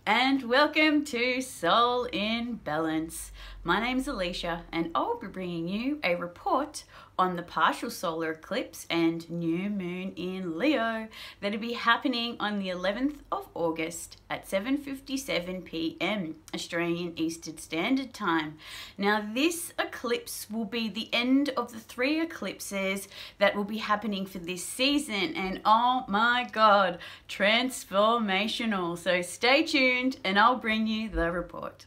and welcome to Soul in Balance. My name's Alicia and I'll be bringing you a report on the partial solar eclipse and new moon in Leo that'll be happening on the 11th of August at 7:57 p.m. Australian Eastern Standard Time. Now this eclipse will be the end of the 3 eclipses that will be happening for this season, and oh my god, transformational. So stay tuned and I'll bring you the report.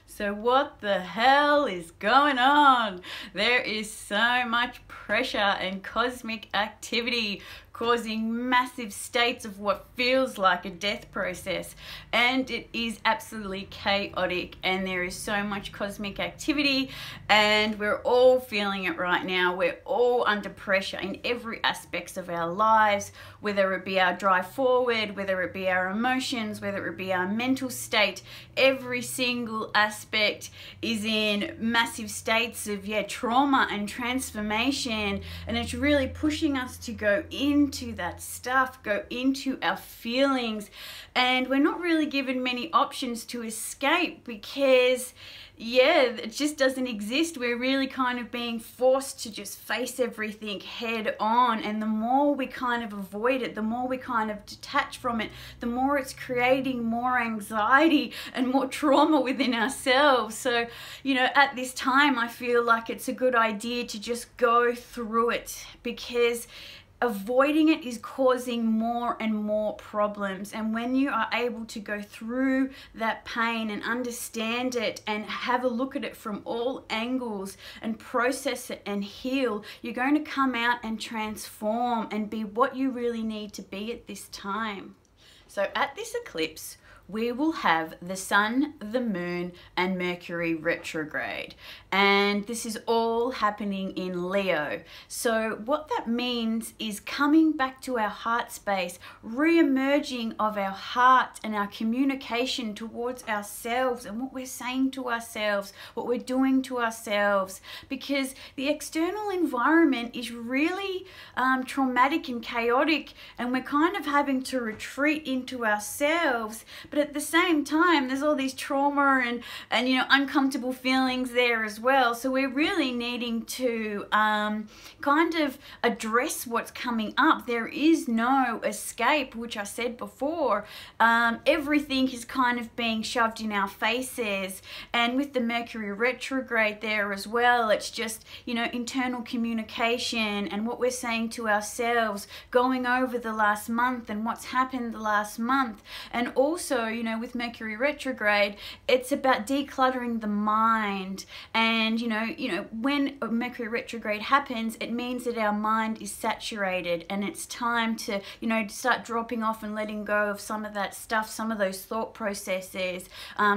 So what the hell is going on? There is so much pressure and cosmic activity causing massive states of what feels like a death process, and it is absolutely chaotic, and there is so much cosmic activity and we're all feeling it right now. We're all under pressure in every aspects of our lives, whether it be our drive forward, whether it be our emotions, whether it be our mental state. Every single aspect is in massive states of trauma and transformation, and it's really pushing us to go into that stuff, go into our feelings, and we're not really given many options to escape because it just doesn't exist. We're really kind of being forced to just face everything head on, and the more we kind of avoid it, the more we kind of detach from it, the more it's creating more anxiety and more trauma within ourselves. So at this time I feel like it's a good idea to just go through it, because avoiding it is causing more and more problems. And when you are able to go through that pain and understand it and have a look at it from all angles and process it and heal, you're going to come out and transform and be what you really need to be at this time. So at this eclipse, we will have the Sun, the Moon, and Mercury retrograde. And this is all happening in Leo. So what that means is coming back to our heart space, re-emerging of our heart and our communication towards ourselves and what we're saying to ourselves, what we're doing to ourselves, because the external environment is really traumatic and chaotic, and we're kind of having to retreat into ourselves. But at the same time, there's all these trauma and uncomfortable feelings there as well. So we're really needing to kind of address what's coming up. There is no escape, which I said before. Everything is kind of being shoved in our faces, and with the Mercury retrograde there as well, it's just internal communication and what we're saying to ourselves, going over the last month and what's happened the last month. And also with Mercury retrograde, it's about decluttering the mind. And when Mercury retrograde happens, it means that our mind is saturated, and it's time to start dropping off and letting go of some of that stuff, some of those thought processes,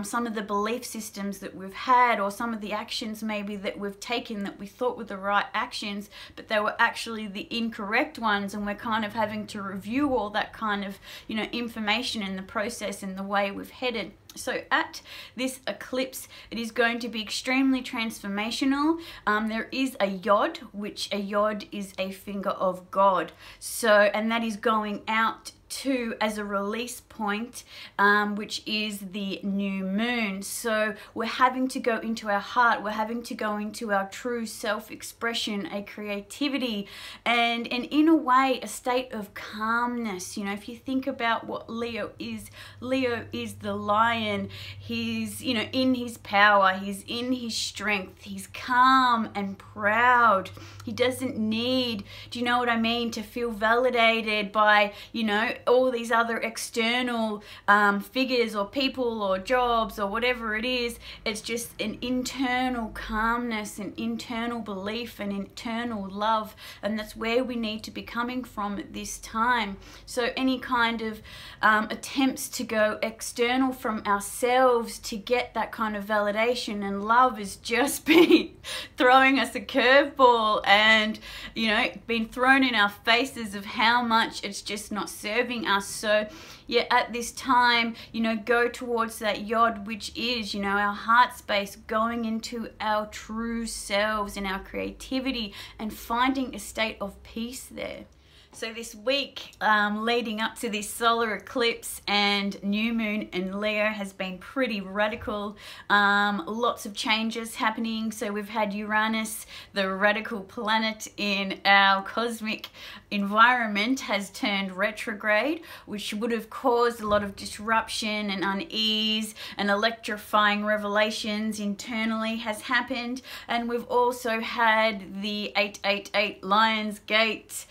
some of the belief systems that we've had, or some of the actions maybe that we've taken that we thought were the right actions, but they were actually the incorrect ones, and we're kind of having to review all that kind of information in the process and the way we've headed. So at this eclipse, it is going to be extremely transformational. There is a yod, which a yod is a finger of God. So, and that is going out to as a release point, which is the new moon. So we're having to go into our heart, we're having to go into our true self-expression, a creativity, and in a way a state of calmness. If you think about what Leo is the lion. He's in his power, he's in his strength, he's calm and proud. He doesn't need, do you know what I mean, to feel validated by all these other external figures or people or jobs or whatever it is. It's just an internal calmness, an internal belief, an internal love, and that's where we need to be coming from at this time. So any kind of attempts to go external from ourselves to get that kind of validation and love is just been throwing us a curveball, and been thrown in our faces of how much it's just not serving us. So at this time, go towards that yod, which is our heart space, going into our true selves and our creativity and finding a state of peace there. So this week leading up to this solar eclipse and new moon in Leo has been pretty radical. Lots of changes happening. So we've had Uranus, the radical planet in our cosmic environment, has turned retrograde, which would have caused a lot of disruption and unease, and electrifying revelations internally has happened. And we've also had the 888 Lion's Gate,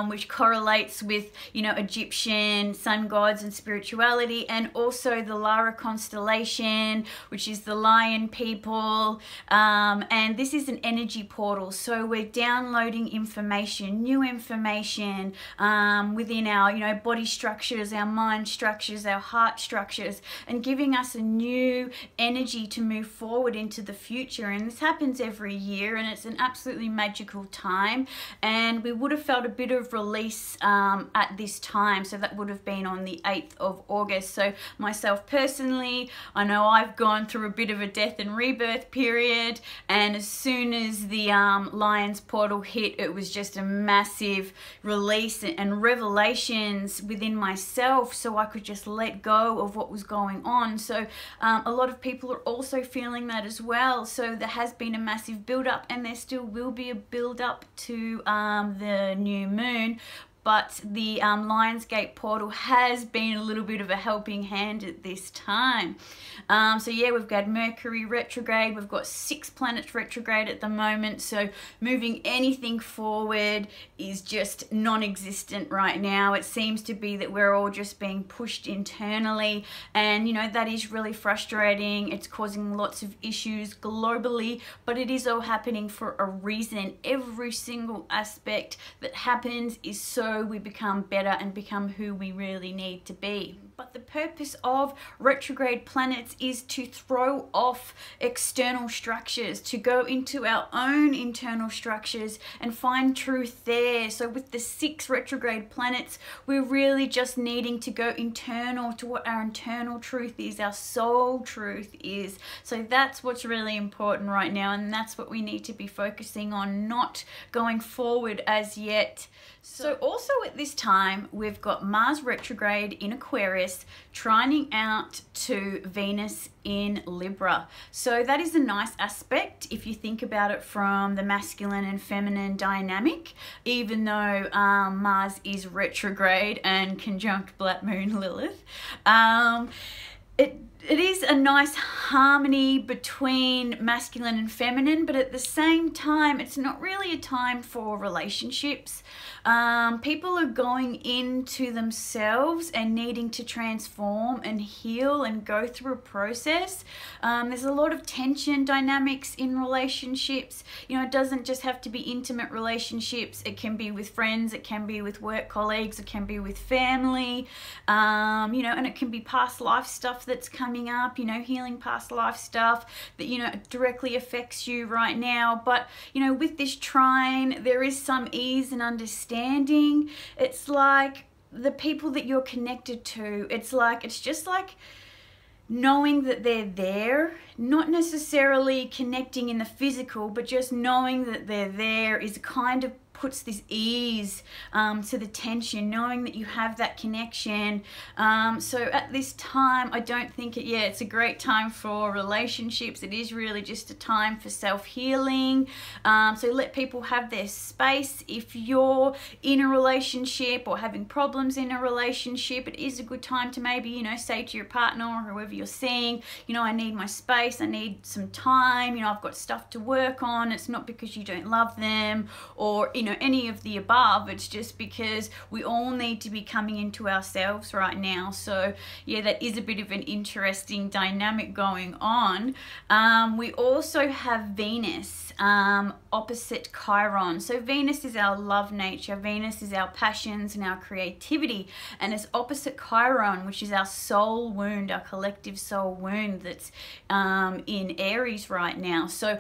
which correlates with, Egyptian sun gods and spirituality, and also the Lara constellation, which is the lion people. And this is an energy portal, so we're downloading information, new information within our, body structures, our mind structures, our heart structures, and giving us a new energy to move forward into the future. And this happens every year, and it's an absolutely magical time. And we would have felt a bit of release at this time, so that would have been on the 8th of August. So myself personally, I know I've gone through a bit of a death and rebirth period, and as soon as the Lion's portal hit, it was just a massive release and revelations within myself, so I could just let go of what was going on. So a lot of people are also feeling that as well. So there has been a massive build up, and there still will be a build up to the new moon. But the Lionsgate portal has been a little bit of a helping hand at this time. So yeah, we've got Mercury retrograde. We've got 6 planets retrograde at the moment. So moving anything forward is just non-existent right now. It seems to be that we're all just being pushed internally. And, that is really frustrating. It's causing lots of issues globally, but it is all happening for a reason. Every single aspect that happens is so we become better and become who we really need to be. But the purpose of retrograde planets is to throw off external structures, to go into our own internal structures and find truth there. So with the 6 retrograde planets, we're really just needing to go internal to what our internal truth is, our soul truth is. So that's what's really important right now, and that's what we need to be focusing on, not going forward as yet. So also at this time, we've got Mars retrograde in Aquarius, trining out to Venus in Libra. So that is a nice aspect if you think about it from the masculine and feminine dynamic, even though Mars is retrograde and conjunct Black Moon Lilith. It is a nice harmony between masculine and feminine, but at the same time, it's not really a time for relationships. People are going into themselves and needing to transform and heal and go through a process. There's a lot of tension dynamics in relationships. It doesn't just have to be intimate relationships. It can be with friends, it can be with work colleagues, it can be with family, and it can be past life stuff that's coming up, healing past life stuff that, directly affects you right now. But, with this trine, there is some ease and understanding. It's like the people that you're connected to, it's just like knowing that they're there, not necessarily connecting in the physical, but just knowing that they're there is kind of puts this ease to the tension, knowing that you have that connection. So at this time, I don't think it's a great time for relationships. It is really just a time for self-healing. So let people have their space. If you're in a relationship or having problems in a relationship, it is a good time to maybe, say to your partner or whoever you're seeing, I need my space, I need some time, I've got stuff to work on. It's not because you don't love them or, any of the above. It's just because we all need to be coming into ourselves right now. So yeah, that is a bit of an interesting dynamic going on. We also have Venus opposite Chiron. So Venus is our love nature, Venus is our passions and our creativity, and it's opposite Chiron, which is our soul wound, our collective soul wound that's in Aries right now. So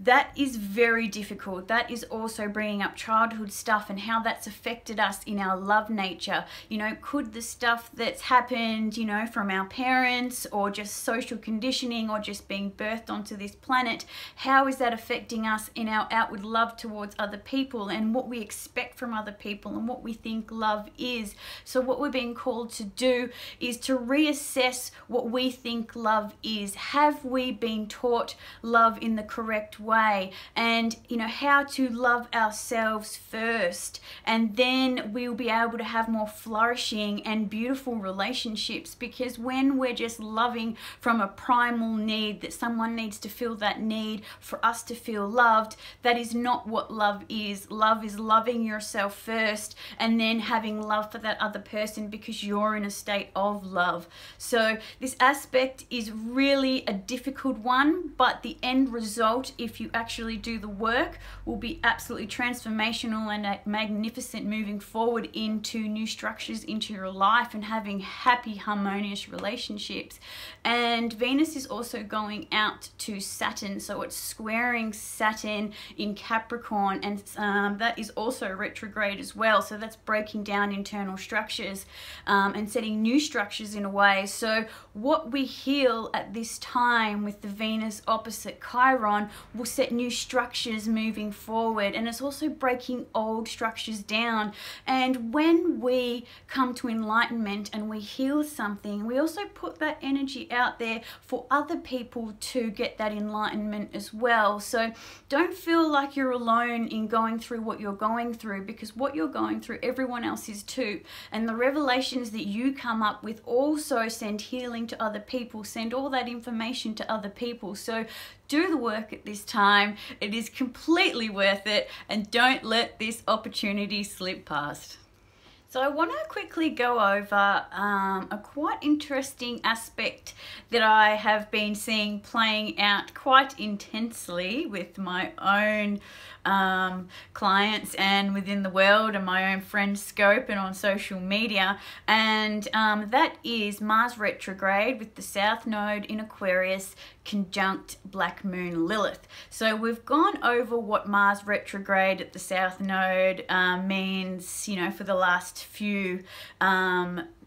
that is very difficult. That is also bringing up childhood stuff and how that's affected us in our love nature. You know, could the stuff that's happened, you know, from our parents or just social conditioning or just being birthed onto this planet, how is that affecting us in our outward love towards other people and what we expect from other people and what we think love is? So what we're being called to do is to reassess what we think love is. Have we been taught love in the correct way? And you know, how to love ourselves first, and then we'll be able to have more flourishing and beautiful relationships. Because when we're just loving from a primal need that someone needs to feel that need for us to feel loved, that is not what love is. Love is loving yourself first and then having love for that other person because you're in a state of love. So this aspect is really a difficult one, but the end result, if you actually do the work, will be absolutely transformational and magnificent, moving forward into new structures into your life and having happy, harmonious relationships. And Venus is also going out to Saturn, so it's squaring Saturn in Capricorn, and that is also retrograde as well. So that's breaking down internal structures and setting new structures in a way. So what we heal at this time with the Venus opposite Chiron will set new structures moving forward, and it's also breaking old structures down. And when we come to enlightenment and we heal something, we also put that energy out there for other people to get that enlightenment as well. So don't feel like you're alone in going through what you're going through, because what you're going through, everyone else is too. And the revelations that you come up with also send healing to other people, send all that information to other people. So do the work at this time. It is completely worth it, and don't let this opportunity slip past. So I want to quickly go over a quite interesting aspect that I have been seeing playing out quite intensely with my own clients and within the world and my own friend scope and on social media, and that is Mars retrograde with the South Node in Aquarius conjunct Black Moon Lilith. So we've gone over what Mars retrograde at the South Node means, you know, for the last few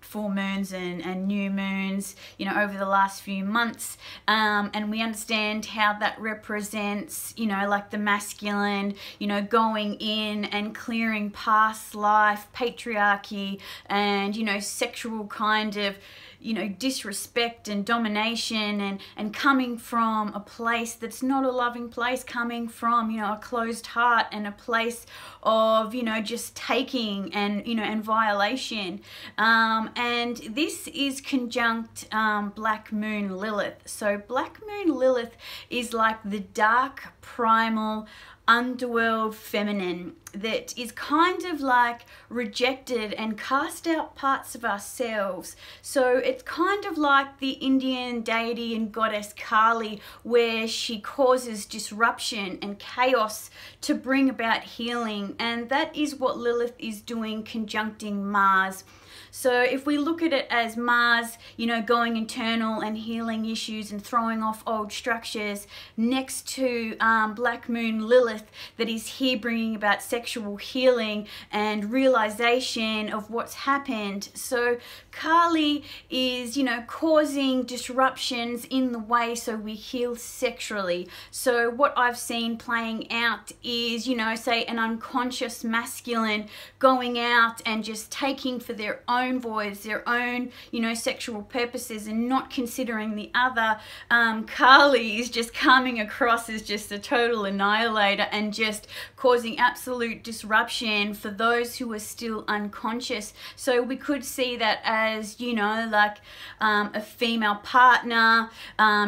full moons and new moons, you know, over the last few months, and we understand how that represents, you know, like the masculine, you know, going in and clearing past life patriarchy and, you know, sexual kind of, you know, disrespect and domination, and coming from a place that's not a loving place, coming from, you know, a closed heart and a place of, you know, just taking and, you know, and violation. And this is conjunct Black Moon Lilith. So Black Moon Lilith is like the dark, primal, underworld feminine that is kind of like rejected and cast out parts of ourselves. So it's kind of like the Indian deity and goddess Kali, where she causes disruption and chaos to bring about healing, and that is what Lilith is doing conjuncting Mars. So if we look at it as Mars, you know, going internal and healing issues and throwing off old structures, next to Black Moon Lilith, that is here bringing about sexual healing and realization of what's happened. So Kali is, you know, causing disruptions in the way so we heal sexually. So what I've seen playing out is, you know, say an unconscious masculine going out and just taking for their own voids, their own, you know, sexual purposes, and not considering the other. Kali is just coming across as just a total annihilator and just causing absolute disruption for those who are still unconscious. So we could see that as, you know, like a female partner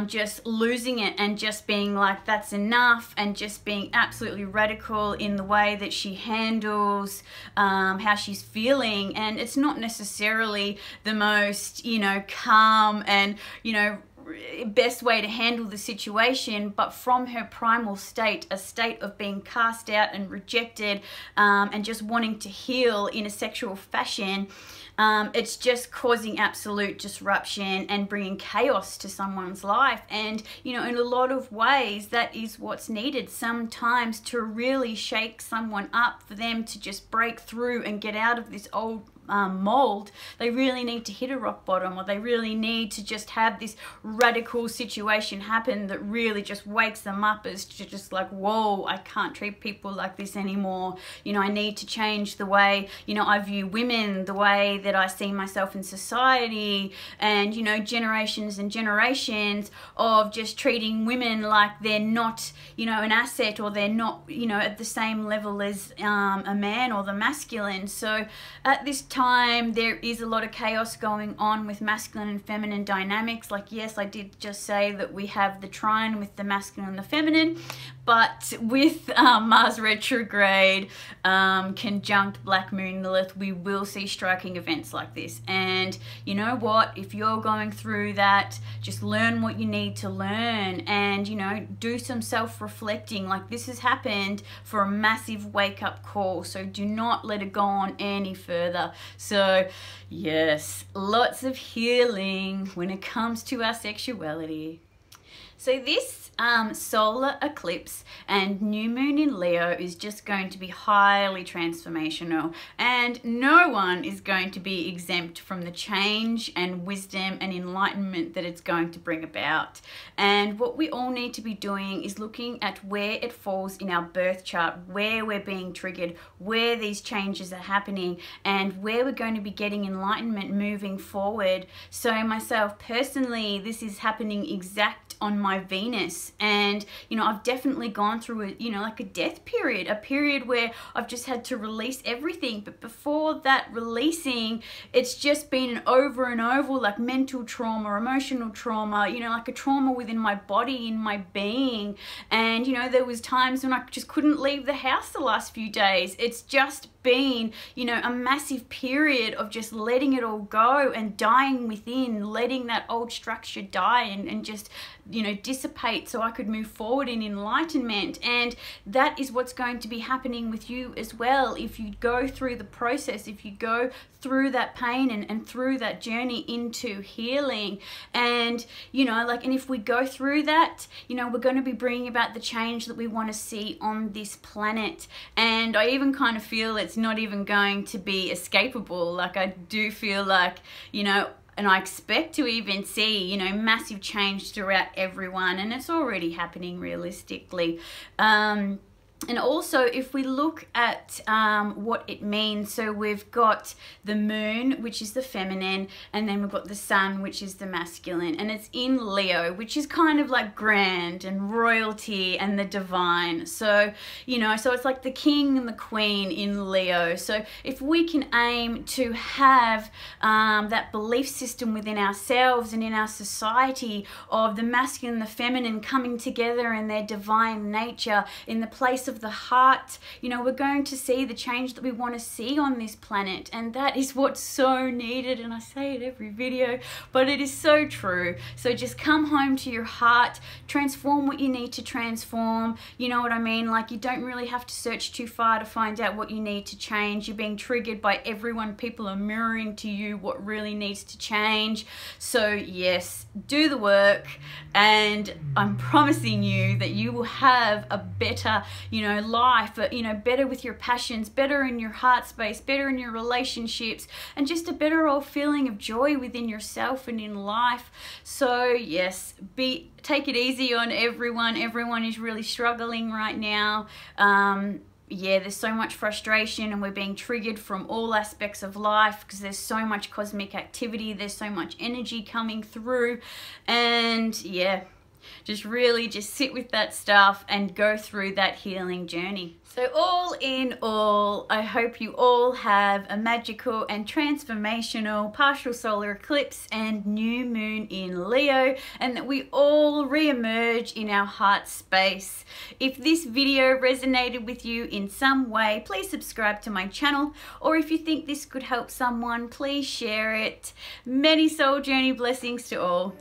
just losing it and just being like, that's enough, and just being absolutely radical in the way that she handles how she's feeling. And it's not necessarily the most, you know, calm and, you know, best way to handle the situation, but from her primal state, a state of being cast out and rejected, and just wanting to heal in a sexual fashion, it's just causing absolute disruption and bringing chaos to someone's life. And, you know, in a lot of ways, that is what's needed sometimes to really shake someone up, for them to just break through and get out of this old mold. They really need to hit a rock bottom, or they really need to just have this radical situation happen that really just wakes them up as to just like, whoa, I can't treat people like this anymore. You know, I need to change the way, you know, I view women, the way that I see myself in society, and, you know, generations and generations of just treating women like they're not, you know, an asset, or they're not, you know, at the same level as a man or the masculine. So at this time, there is a lot of chaos going on with masculine and feminine dynamics. Like, yes, I did just say that we have the trine with the masculine and the feminine, but with Mars retrograde conjunct Black Moon Lilith, we will see striking events like this. And you know what? If you're going through that, just learn what you need to learn, and, you know, do some self-reflecting. Like, this has happened for a massive wake-up call, so do not let it go on any further. So yes, lots of healing when it comes to our sexuality. So this solar eclipse and new moon in Leo is just going to be highly transformational, and no one is going to be exempt from the change and wisdom and enlightenment that it's going to bring about. And what we all need to be doing is looking at where it falls in our birth chart, where we're being triggered, where these changes are happening, and where we're going to be getting enlightenment moving forward. So myself personally, this is happening exact on my Venus, and, you know, I've definitely gone through a, you know, like a death period, a period where I've just had to release everything. But before that releasing, it's just been an over and over, like mental trauma, emotional trauma, you know, like a trauma within my body, in my being. And, you know, there was times when I just couldn't leave the house the last few days. It's just been, you know, a massive period of just letting it all go and dying within, letting that old structure die and just, you know, dissipate, so I could move forward in enlightenment. And that is what's going to be happening with you as well. If you go through the process, if you go through that pain and through that journey into healing, and, you know, like, and if we go through that, you know, we're going to be bringing about the change that we want to see on this planet. And I even kind of feel it's not even going to be escapable. Like, I do feel like, you know, and I expect to even see, you know, massive change throughout everyone, and it's already happening realistically. And also, if we look at what it means, so we've got the moon, which is the feminine, and then we've got the sun, which is the masculine, and it's in Leo, which is kind of like grand and royalty and the divine. So, you know, so it's like the king and the queen in Leo. So if we can aim to have that belief system within ourselves and in our society of the masculine and the feminine coming together in their divine nature, in the place of the heart, you know, we're going to see the change that we want to see on this planet. And that is what's so needed, and I say it every video, but it is so true. So just come home to your heart, transform what you need to transform, you know what I mean? Like, you don't really have to search too far to find out what you need to change. You're being triggered by everyone. People are mirroring to you what really needs to change. So yes, do the work, and I'm promising you that you will have a better, you know, life, you know, better with your passions, better in your heart space, better in your relationships, and just a better old feeling of joy within yourself and in life. So yes, take it easy on everyone. Everyone is really struggling right now. Yeah, there's so much frustration, and we're being triggered from all aspects of life because there's so much cosmic activity, there's so much energy coming through. And yeah, just really just sit with that stuff and go through that healing journey. So all in all, I hope you all have a magical and transformational partial solar eclipse and new moon in Leo, and that we all re-emerge in our heart space. If this video resonated with you in some way, please subscribe to my channel, or if you think this could help someone, please share it. Many soul journey blessings to all.